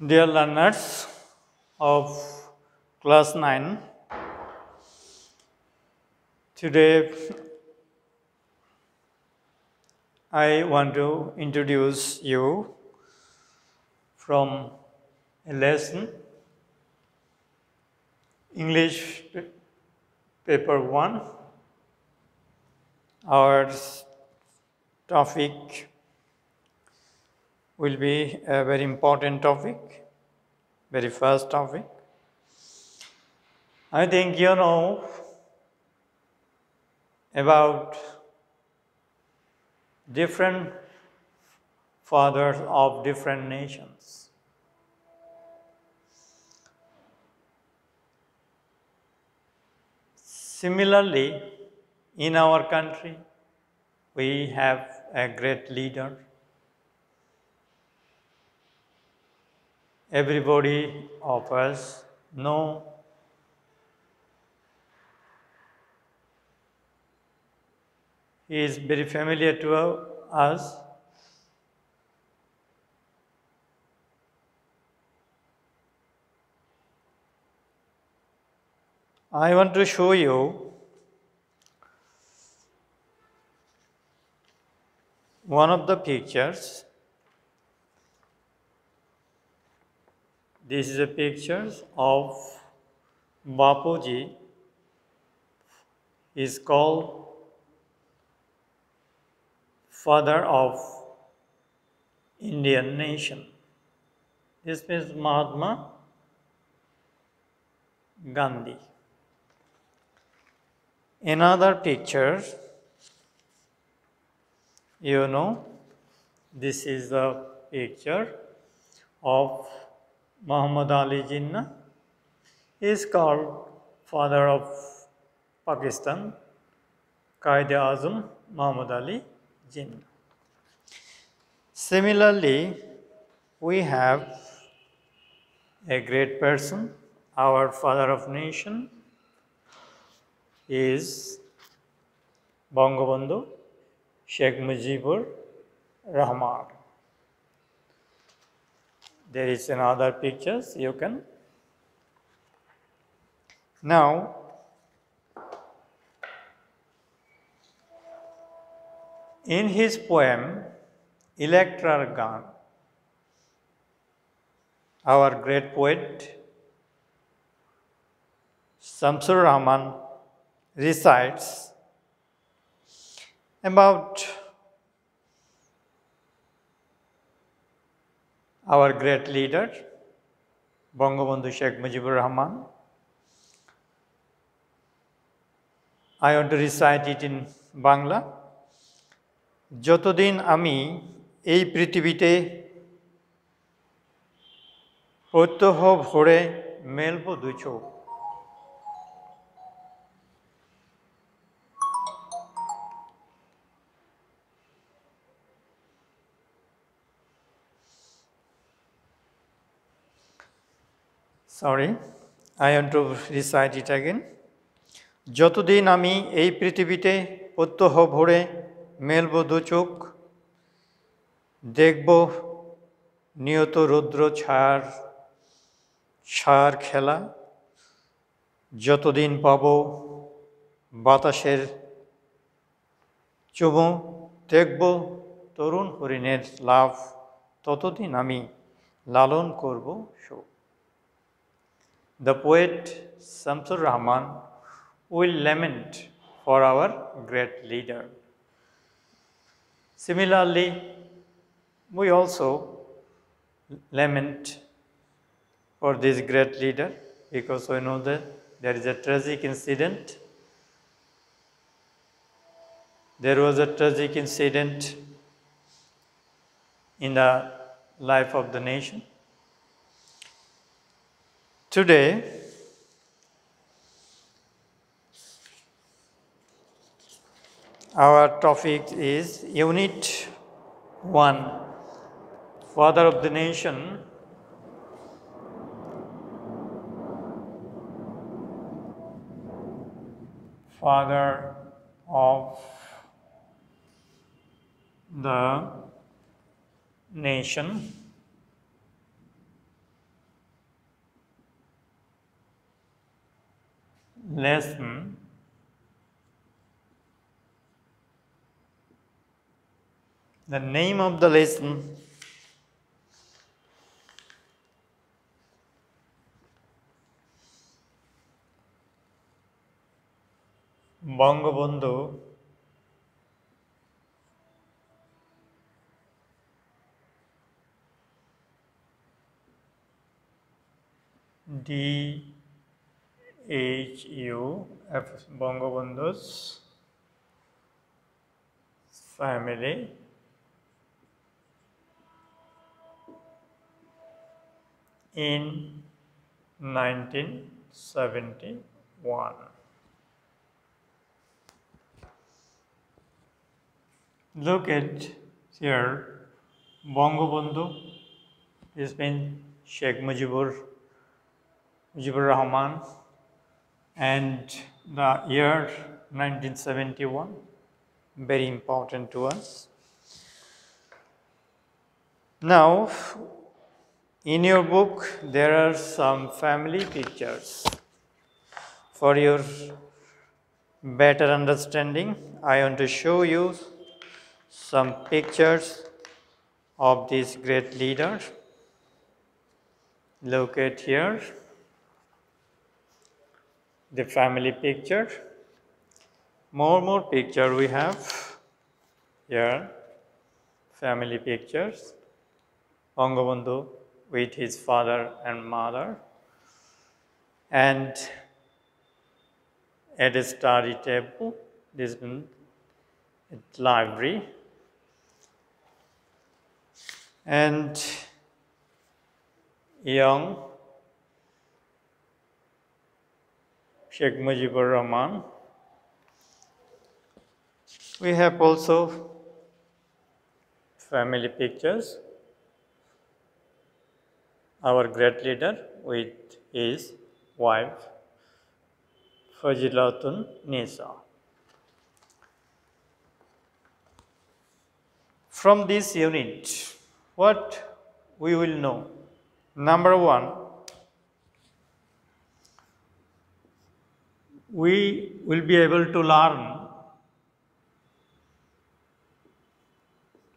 Dear learners of class 9, today I want to introduce you from a lesson English paper 1. Our topic will be a very important topic, very first topic. I think you know about different fathers of different nations. Similarly, in our country, we have a great leader. Everybody of us know he is very familiar to us. I want to show you one of the pictures. This is a picture of Bapuji. He is called father of Indian nation. This is Mahatma Gandhi. Another picture, this is the picture of Muhammad Ali Jinnah. He is called father of Pakistan, Quaid-e-Azam Muhammad Ali Jinnah. Similarly, we have a great person, our father of nation is Bangabandhu Sheikh Mujibur Rahman. There is another pictures you can. Now, in his poem Electra Gun, our great poet Shamsur Rahman recites about our great leader, Bangabandhu Sheikh Mujibur Rahman. I want to recite it in Bangla. যতদিন আমি এই পৃথিবীতে প্রত্যহ ভরে মেলব দু চোখ Sorry, I want to recite it again. যতদিন আমি এই পৃথিবীতে প্রত্যহ ভরে মেলব দু চোখ দেখব নিয়ত রৌদ্র ছায়ার খেলা যতদিন পাব বাতাসের চুমু দেখব তরুণ হরিণের লাভ ততদিন আমি লালন করব শোক The poet Shamsur Rahman will lament for our great leader. Similarly, we also lament for this great leader because we know that there is a tragic incident. There was a tragic incident in the life of the nation. Today, our topic is Unit 1, Father of the Nation. Father of the nation. lesson the name of the lesson Bangabandhu DHUF Bangabandhu's family in 1971. Look at here, Bangabandhu has been Sheikh Mujibur Rahman, and the year 1971, very important to us. Now, in your book, there are some family pictures. For your better understanding, I want to show you some pictures of this great leader. Look at here, the family picture. More picture we have here, family pictures. Bangabandhu with his father and mother, and at a study table, this one at library, and young Sheikh Mujibur Rahman. We have also family pictures. Our great leader with his wife, Fazilatun Nisa. From this unit, what we will know? Number one, we will be able to learn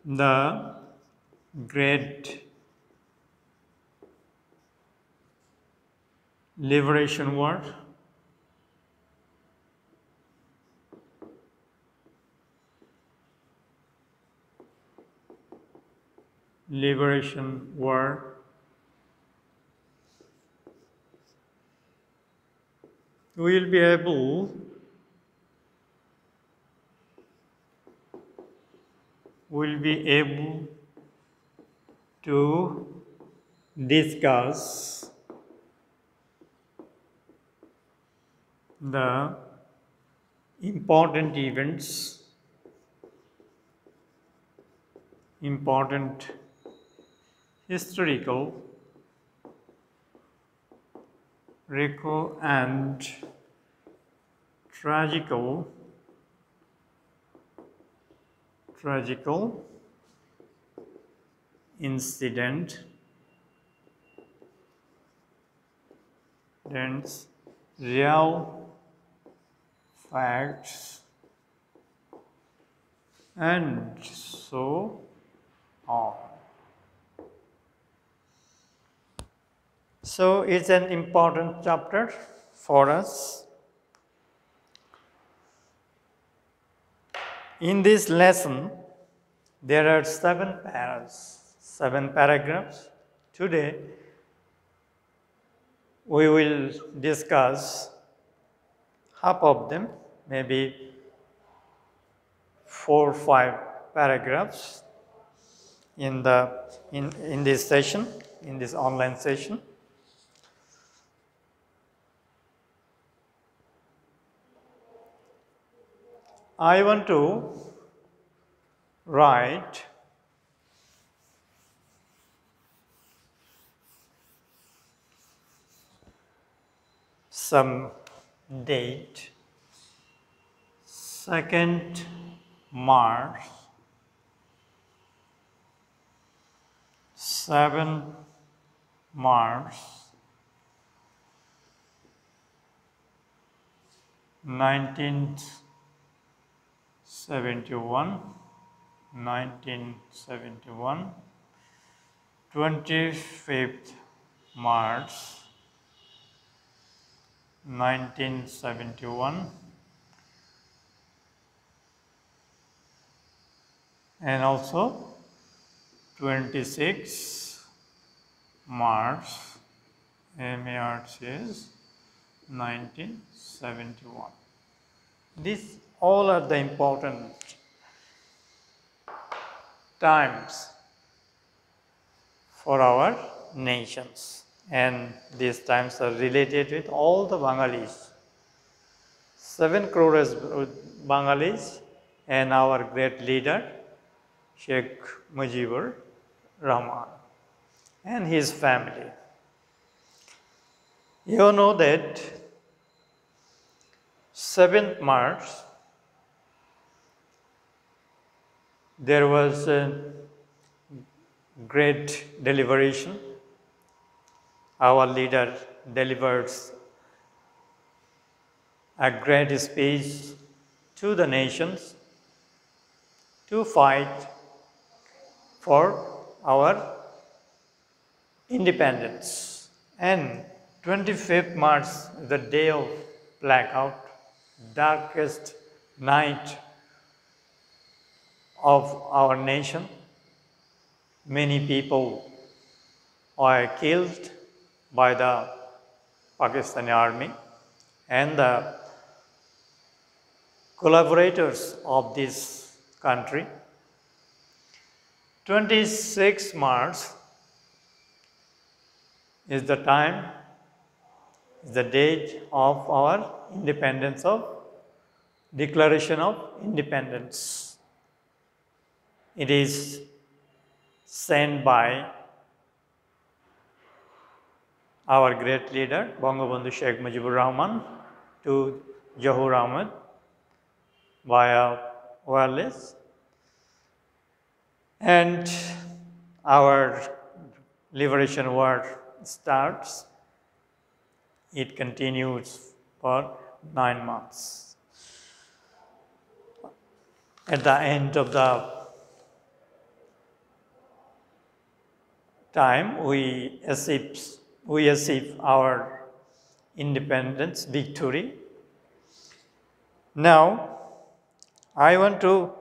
the great liberation war, we will be able to discuss the important events, important historical and tragical incidents, real facts, and so on. So it's an important chapter for us. In this lesson, there are 7 paragraphs. Today, we will discuss half of them, maybe 4 or 5 paragraphs in this session, in this online session. I want to write some date, 2nd March, 7th March, 1971, 1971, 25th March 1971, and also 26 March, March is 1971. These all are the important times for our nations, and these times are related with all the Bengalis. 7 crores Bengalis and our great leader Sheikh Mujibur Rahman and his family. You know that 7th March there was a great deliberation. Our leader delivers a great speech to the nations to fight for our independence. And 25th March, the day of blackout, darkest night of our nation. Many people were killed by the Pakistani army, and the collaborators of this country. 26 March is the time, is the date of our independence, of Declaration of Independence. It is sent by our great leader, Bangabandhu Sheikh Mujibur Rahman, to Johor Ahmed via wireless. And our liberation war starts. It continues for 9 months. At the end of the time, we achieve our independence victory. Now, I want to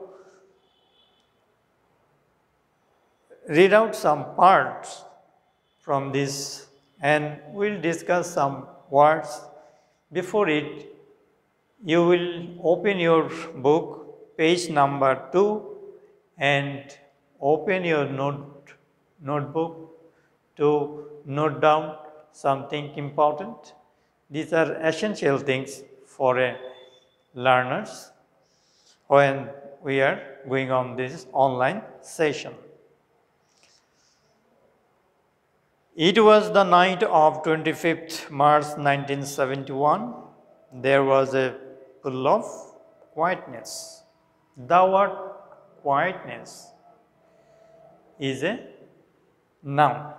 read out some parts from this, and we'll discuss some words. Before it, you will open your book, page number 2, and open your notebook to note down something important. These are essential things for learners when we are going on this online session. It was the night of 25th March 1971. There was a pull of quietness. The word quietness is a noun.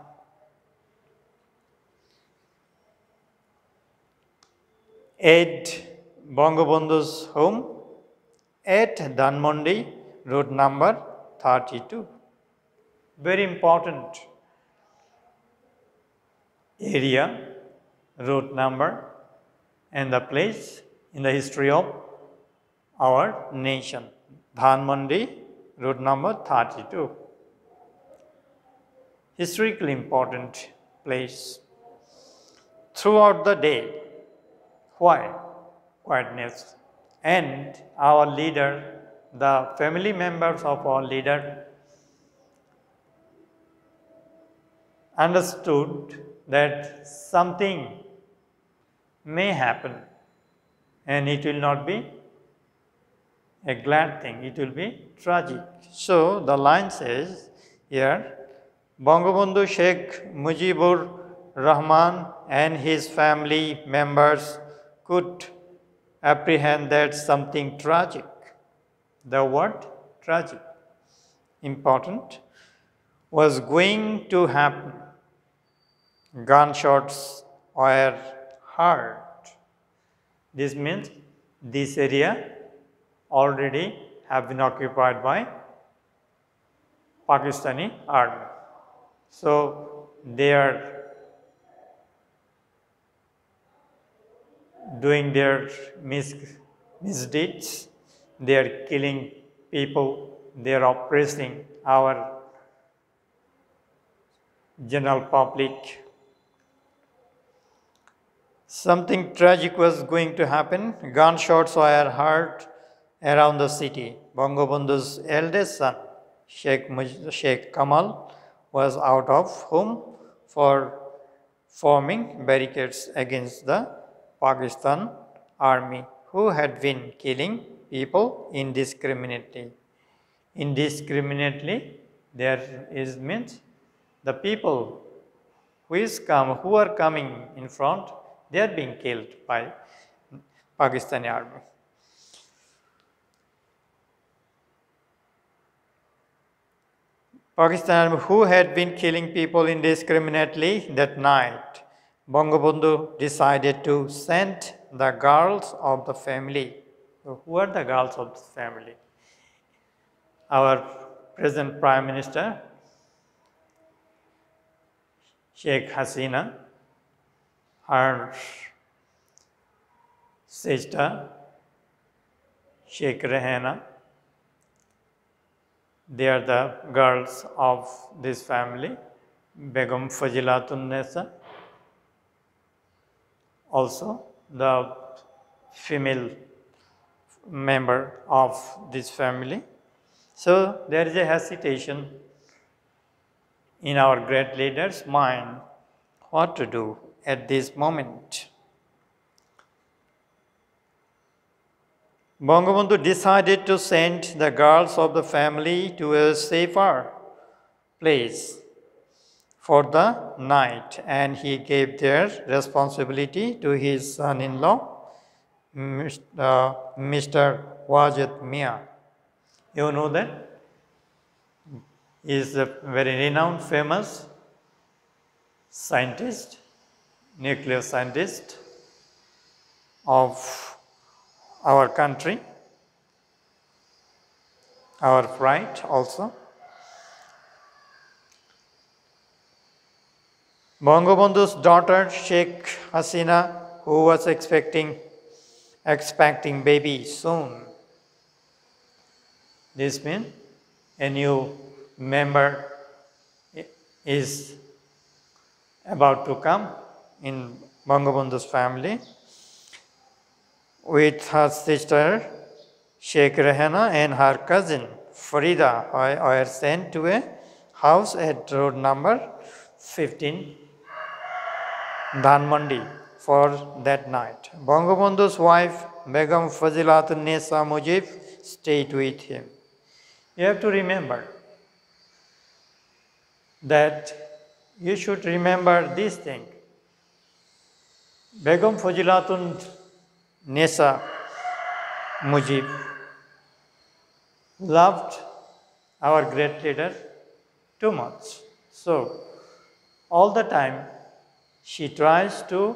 At Bangabandhu's home at Dhanmondi, road number 32. Very important area, road number, and the place in the history of our nation. Dhanmondi, road number 32. Historically important place. Throughout the day, why? Quietness. And our leader, the family members of our leader, understood that something may happen, and it will not be a glad thing, it will be tragic. So the line says here, Bangabandhu Sheikh Mujibur Rahman and his family members could apprehend that something tragic, the word tragic, important, was going to happen. Gunshots were heard. This means this area already have been occupied by Pakistani army. So they are doing their misdeeds, they are killing people, they are oppressing our general public. Something tragic was going to happen. Gunshots were heard around the city. Bangabandhu's eldest son, Sheikh Kamal, was out of home for forming barricades against the Pakistan army, who had been killing people indiscriminately. Indiscriminately, there is means the people who are coming in front, they are being killed by Pakistani army. Pakistan army who had been killing people indiscriminately that night, Bangabandhu decided to send the girls of the family. So who are the girls of the family? Our present Prime Minister, Sheikh Hasina, her sister, Sheikh Rehana, they are the girls of this family, Begum Fajilatun Nesa, also the female member of this family. So there is a hesitation in our great leader's mind what to do at this moment. Bangabandhu decided to send the girls of the family to a safer place for the night, and he gave their responsibility to his son-in-law, Mr. Wajid Mia. You know that he is a very renowned, famous scientist, nuclear scientist of our country, our pride also. Bangabandhu's daughter Sheikh Hasina, who was expecting baby soon. This means a new member is about to come in Bangabandhu's family, with her sister Sheikh Rehana and her cousin Farida were sent to a house at road number 15, Dhanmandi, for that night. Bangabandhu's wife Begum Fazilatun Nesa Mujib stayed with him. You have to remember that you should remember this thing. Begum Fazilatun Nesa Mujib loved our great leader too much. So, all the time she tries to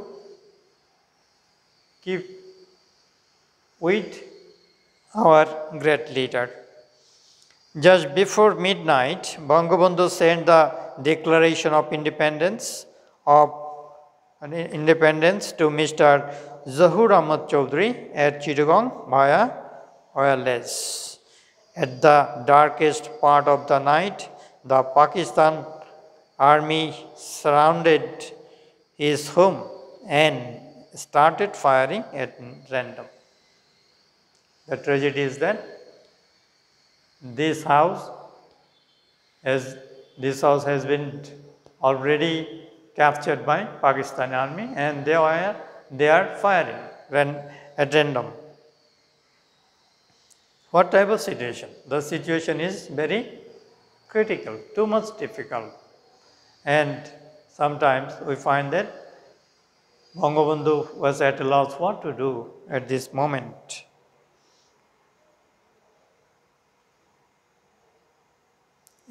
keep with our great leader. Just before midnight, Bangabandhu sent the Declaration of Independence to Mr. Zahur Ahmad Chaudhry at Chittagong via wireless. At the darkest part of the night, the Pakistan army surrounded his home and started firing at random. The tragedy is that this house has been already captured by Pakistan army, and they are firing at random. What type of situation? The situation is very critical, too much difficult, and sometimes we find that Bangabandhu was at a loss what to do at this moment.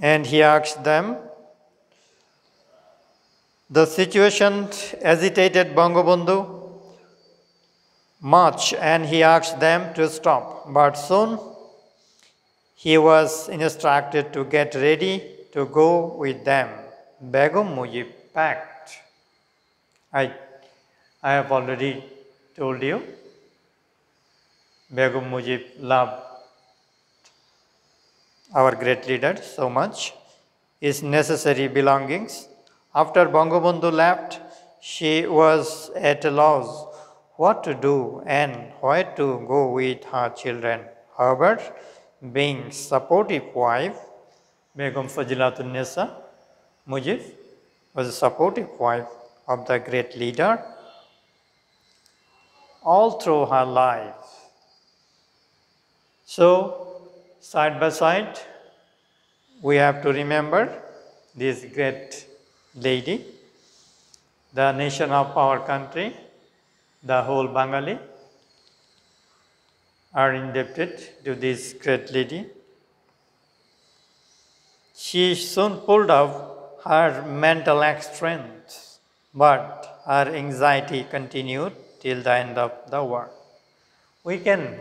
And he asked them. The situation agitated Bangabandhu. much and he asked them to stop. But soon he was instructed to get ready to go with them. Begum Mujib packed. I have already told you, Begum Mujib loved our great leader so much, his necessary belongings. After Bangabandhu left, she was at a loss what to do and where to go with her children. However, being supportive wife, Begum Fazilatun Nisa Mujib was a supportive wife of the great leader all through her life. So, side by side, we have to remember this great lady, the nation of our country, the whole Bengali are indebted to this great lady. She soon pulled off her mental strength, but her anxiety continued till the end of the war. We can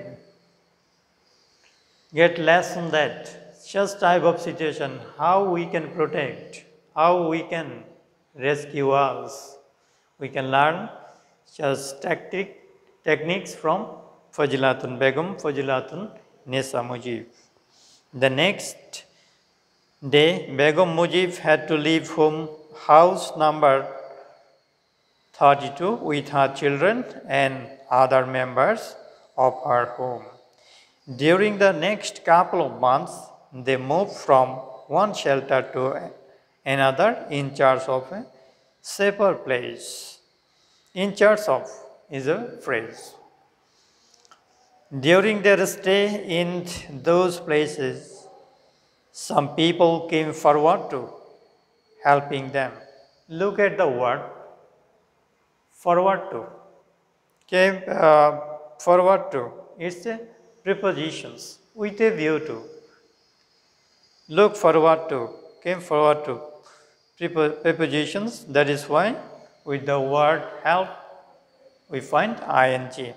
get lesson that such type of situation, how we can protect, how we can rescue us. We can learn such techniques from Fazilatun Begum, Fazilatun Nisa Mujib. The next day, Begum Mujib had to leave home house number 32 with her children and other members of her home. During the next couple of months, they moved from one shelter to another in charge of a safer place. In charge of is a phrase. During their stay in those places, some people came forward to helping them. Look at the word forward to. Came forward to. It's a prepositions with a view to. Look forward to. Came forward to. Prepositions. That is why with the word help we find ing.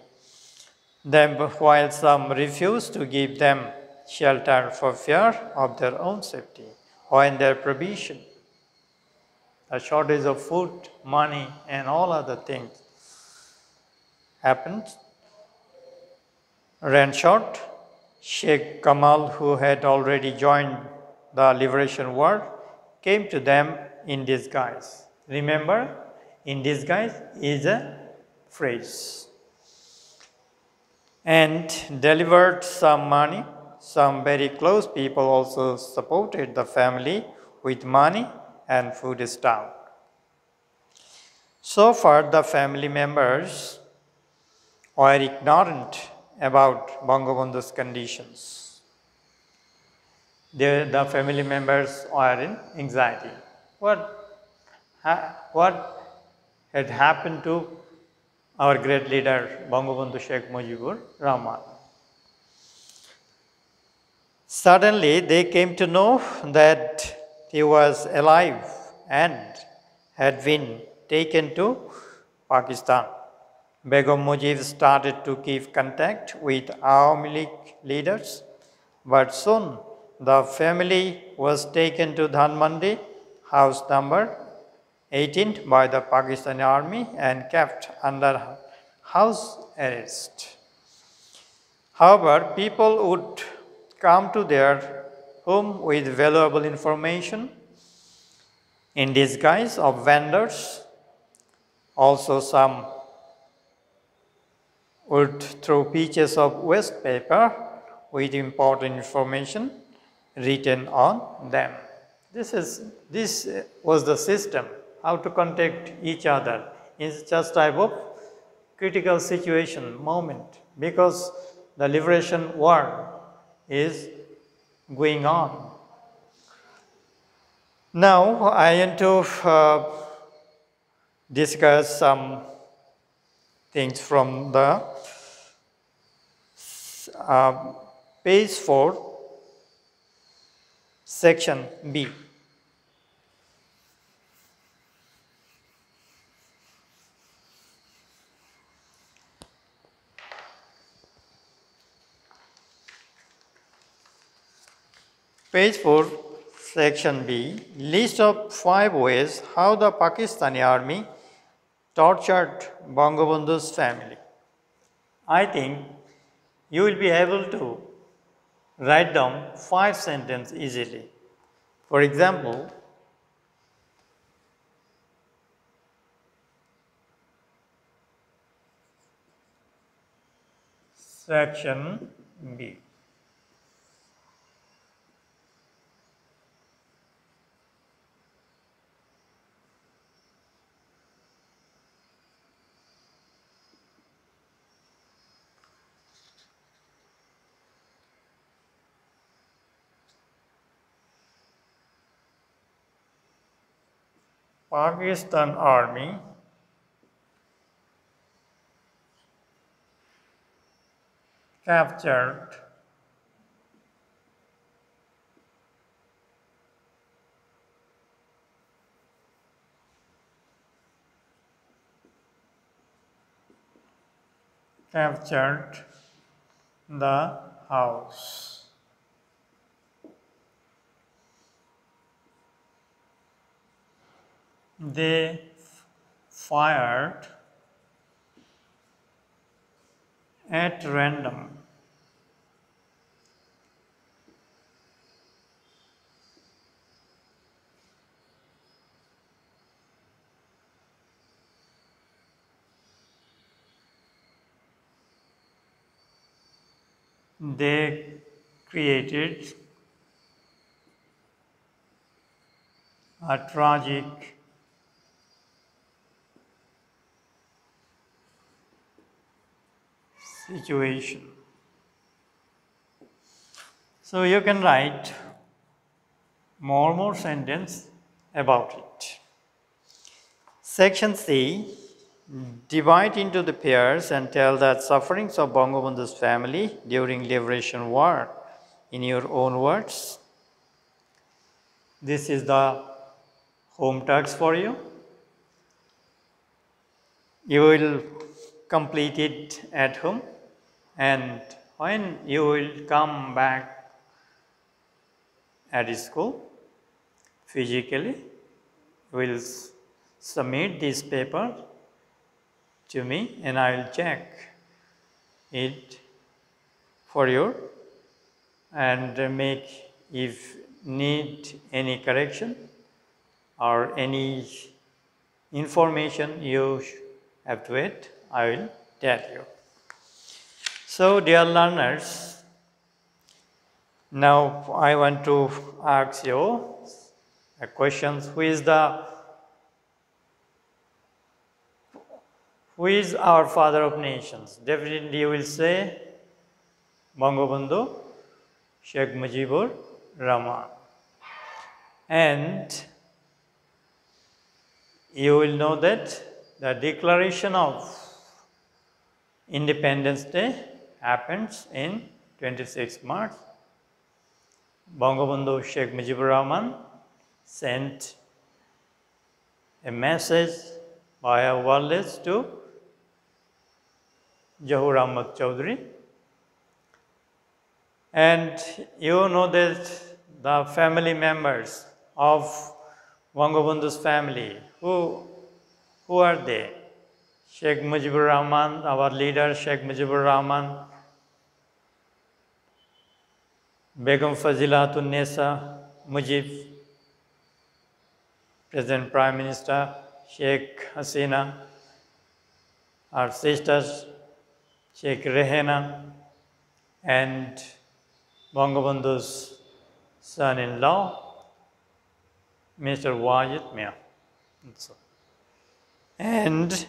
Then while some refused to give them shelter for fear of their own safety or in their provision, a shortage of food, money, and all other things happened. Ran short. Sheikh Kamal, who had already joined the liberation war, came to them in disguise. Remember, in disguise is a phrase. And delivered some money. Some very close people also supported the family with money and food stuff. So far, the family members were ignorant about Bangabandhu's conditions. The family members are in anxiety. What had happened to our great leader Bangabandhu Sheikh Mujibur Rahman? Suddenly, they came to know that he was alive and had been taken to Pakistan. Begum Mujib started to keep contact with Awami League leaders, but soon the family was taken to Dhanmandi, house number 18 by the Pakistani army and kept under house arrest. However, people would come to their home with valuable information in disguise of vendors. Also, some would throw pieces of waste paper with important information written on them. This was the system, how to contact each other in such type of critical situation, moment, because the liberation war is going on. Now, I want to discuss some things from the page 4, section B. Page 4, section B, list of 5 ways how the Pakistani army tortured Bangabandhu's family. I think you will be able to write down 5 sentences easily. For example, section B. Pakistan Army captured the house. They fired at random. They created a tragic situation. So you can write more sentence about it. Section C, divide into the pairs and tell the sufferings of Bangabandhu's family during Liberation War in your own words. This is the home task for you. You will complete it at home, and when you will come back at school physically, you will submit this paper to me and I will check it for you and make, if need any correction or any information you have to it, I will tell you. So dear learners, now I want to ask you a question. Who is our father of nations? Definitely you will say Bangabandhu Sheikh Mujibur Rahman. And you will know that the declaration of Independence Day happens in 26 March. Bangabandhu Sheikh Mujibur Rahman sent a message via wireless to Zahur Ahmad Chowdhury. And you know that the family members of Bangabandhu's family, who are they? Sheikh Mujibur Rahman, our leader Sheikh Mujibur Rahman, Begum Fazilatun Nesa Mujib, Present Prime Minister Sheikh Hasina, our sisters Sheikh Rehena, and Bangabandhu's son-in-law, Mr. Wajid Mia. And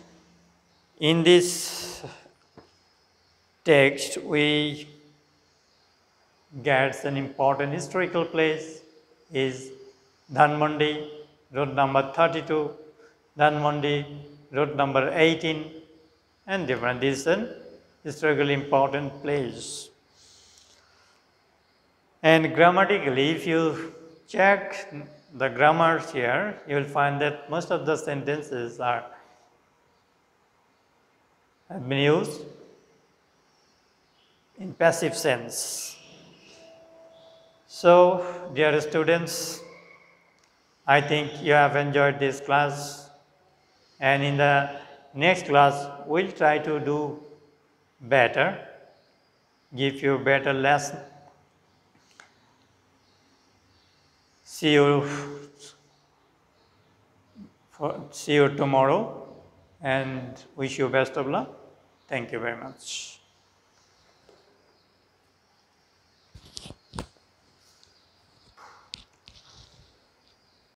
in this text, we get an important historical place is Dhanmondi, road number 32, Dhanmondi, road number 18, and different. This is an historically important place. And grammatically, if you check the grammars here, you will find that most of the sentences have been used in passive sense. So, dear students, I think you have enjoyed this class, and in the next class we'll try to do better, give you better lesson. See you tomorrow, and wish you best of luck. Thank you very much.